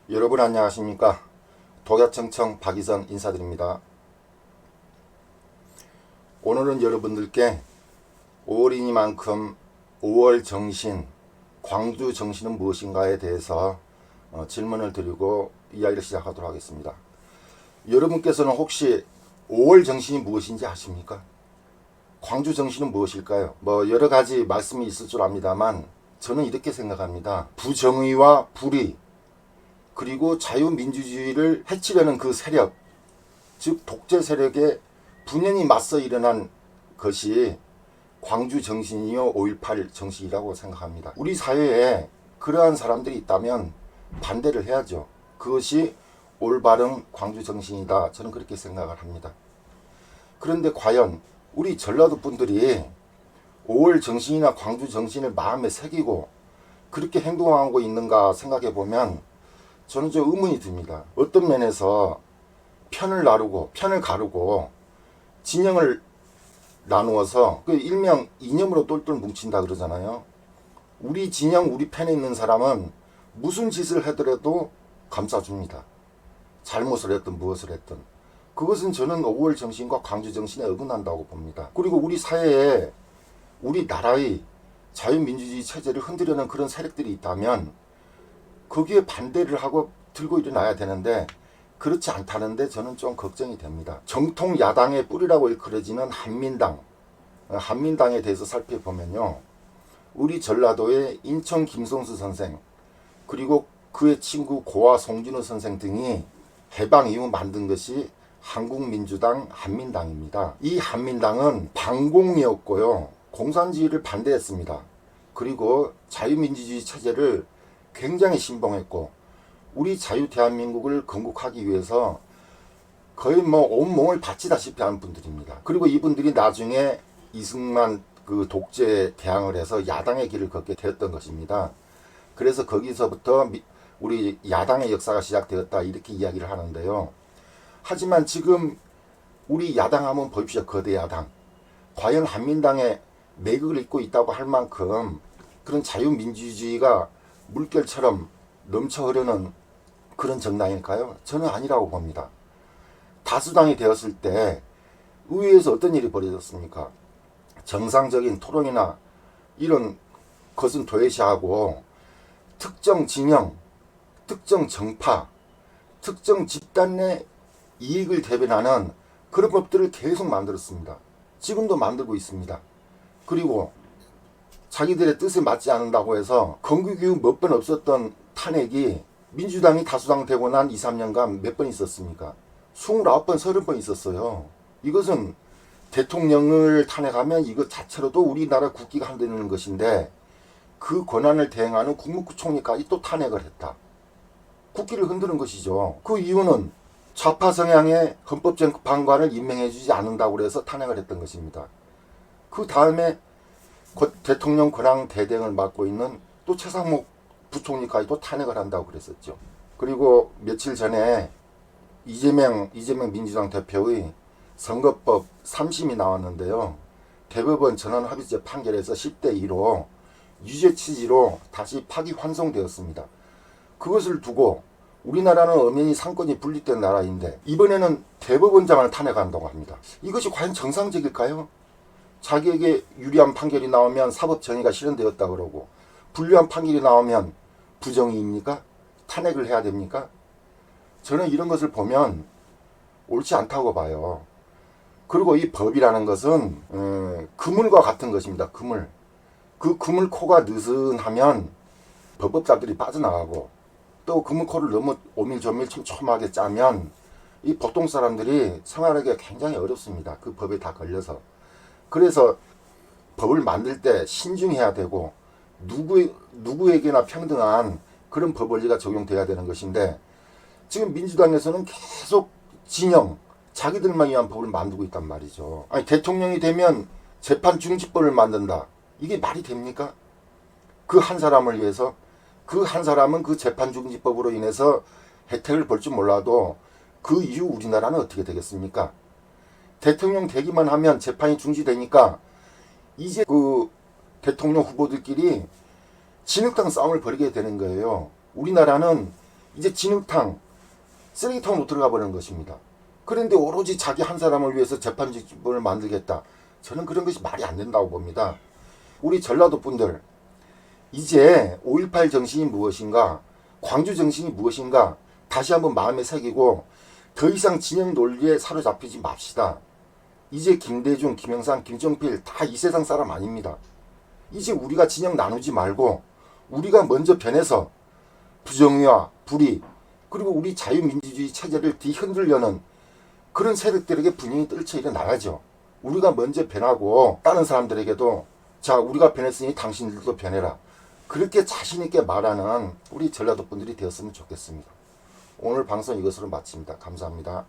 여러분 안녕하십니까? 독야청청 박이선 인사드립니다. 오늘은 여러분들께 5월이니만큼 5월 정신, 광주 정신은 무엇인가에 대해서 질문을 드리고 이야기를 시작하도록 하겠습니다. 여러분께서는 혹시 5월 정신이 무엇인지 아십니까? 광주 정신은 무엇일까요? 여러 가지 말씀이 있을 줄 압니다만 저는 이렇게 생각합니다. 부정의와 불의 그리고 자유민주주의를 해치려는 그 세력, 즉 독재 세력에 분연히 맞서 일어난 것이 광주 정신이요 5.18 정신이라고 생각합니다. 우리 사회에 그러한 사람들이 있다면 반대를 해야죠. 그것이 올바른 광주 정신이다. 저는 그렇게 생각을 합니다. 그런데 과연 우리 전라도 분들이 5월 정신이나 광주 정신을 마음에 새기고 그렇게 행동하고 있는가 생각해 보면 저는 좀 의문이 듭니다. 어떤 면에서 편을 가르고 진영을 나누어서 그 일명 이념으로 똘똘 뭉친다 그러잖아요. 우리 진영, 우리 편에 있는 사람은 무슨 짓을 하더라도 감싸줍니다. 잘못을 했든 무엇을 했든. 그것은 저는 5월 정신과 광주 정신에 어긋난다고 봅니다. 그리고 우리 사회에 우리 나라의 자유민주주의 체제를 흔들려는 그런 세력들이 있다면 거기에 반대를 하고 들고 일어나야 되는데 그렇지 않다는데 저는 좀 걱정이 됩니다. 정통 야당의 뿌리라고 일컬어지는 한민당에 대해서 살펴보면요. 우리 전라도의 인천 김성수 선생 그리고 그의 친구 고아 송진우 선생 등이 해방 이후 만든 것이 한국민주당 한민당입니다. 이 한민당은 반공이었고요. 공산주의를 반대했습니다. 그리고 자유민주주의 체제를 굉장히 신봉했고 우리 자유 대한민국을 건국하기 위해서 거의 온몸을 바치다시피 하는 분들입니다. 그리고 이분들이 나중에 이승만 그 독재에 대항을 해서 야당의 길을 걷게 되었던 것입니다. 그래서 거기서부터 우리 야당의 역사가 시작되었다 이렇게 이야기를 하는데요. 하지만 지금 우리 야당 하면 보십시오. 거대 야당. 과연 한민당의 매국을 잇고 있다고 할 만큼 그런 자유민주주의가 물결처럼 넘쳐 흐르는 그런 정당일까요? 저는 아니라고 봅니다. 다수당이 되었을 때 의회에서 어떤 일이 벌어졌습니까? 정상적인 토론이나 이런 것은 도외시하고 특정 진영, 특정 정파, 특정 집단 내 이익을 대변하는 그런 법들을 계속 만들었습니다. 지금도 만들고 있습니다. 그리고 자기들의 뜻에 맞지 않는다고 해서 건국 이후 몇 번 없었던 탄핵이 민주당이 다수당 되고 난 2, 3년간 몇 번 있었습니까? 29번, 30번 있었어요. 이것은 대통령을 탄핵하면 이것 자체로도 우리나라 국기가 흔들리는 것인데 그 권한을 대행하는 국무총리까지 또 탄핵을 했다. 국기를 흔드는 것이죠. 그 이유는 좌파 성향의 헌법재판관을 임명해주지 않는다고 해서 탄핵을 했던 것입니다. 그 다음에 대통령 권한 대행을 맡고 있는 또 최상목 부총리까지도 탄핵을 한다고 그랬었죠. 그리고 며칠 전에 이재명 민주당 대표의 선거법 3심이 나왔는데요. 대법원 전원합의체 판결에서 10대 2로 유죄 취지로 다시 파기환송되었습니다. 그것을 두고 우리나라는 엄연히 상권이 분립된 나라인데 이번에는 대법원장을 탄핵한다고 합니다. 이것이 과연 정상적일까요? 자기에게 유리한 판결이 나오면 사법정의가 실현되었다 그러고 불리한 판결이 나오면 부정의입니까? 탄핵을 해야 됩니까? 저는 이런 것을 보면 옳지 않다고 봐요. 그리고 이 법이라는 것은 그물과 같은 것입니다. 그물. 그 그물코가 느슨하면 법법자들이 빠져나가고 또 그물코를 너무 오밀조밀 촘촘하게 짜면 이 보통 사람들이 생활하기가 굉장히 어렵습니다. 그 법에 다 걸려서. 그래서 법을 만들 때 신중해야 되고 누구에게나 평등한 그런 법 원리가 적용돼야 되는 것인데 지금 민주당에서는 계속 진영, 자기들만 위한 법을 만들고 있단 말이죠. 아니 대통령이 되면 재판 중지법을 만든다. 이게 말이 됩니까? 그 한 사람을 위해서 그 한 사람은 그 재판 중지법으로 인해서 혜택을 볼 줄 몰라도 그 이후 우리나라는 어떻게 되겠습니까? 대통령 되기만 하면 재판이 중지되니까 이제 그 대통령 후보들끼리 진흙탕 싸움을 벌이게 되는 거예요. 우리나라는 이제 진흙탕, 쓰레기통으로 들어가 버리는 것입니다. 그런데 오로지 자기 한 사람을 위해서 재판집을 만들겠다. 저는 그런 것이 말이 안 된다고 봅니다. 우리 전라도 분들, 이제 5.18 정신이 무엇인가, 광주 정신이 무엇인가 다시 한번 마음에 새기고 더 이상 진영 논리에 사로잡히지 맙시다. 이제 김대중, 김영삼, 김정필 다 이 세상 사람 아닙니다. 이제 우리가 진영 나누지 말고 우리가 먼저 변해서 부정의와 불의 그리고 우리 자유민주주의 체제를 뒤흔들려는 그런 세력들에게 분명히 떨쳐 일어나야죠. 우리가 먼저 변하고 다른 사람들에게도 자, 우리가 변했으니 당신들도 변해라. 그렇게 자신 있게 말하는 우리 전라도 분들이 되었으면 좋겠습니다. 오늘 방송 이것으로 마칩니다. 감사합니다.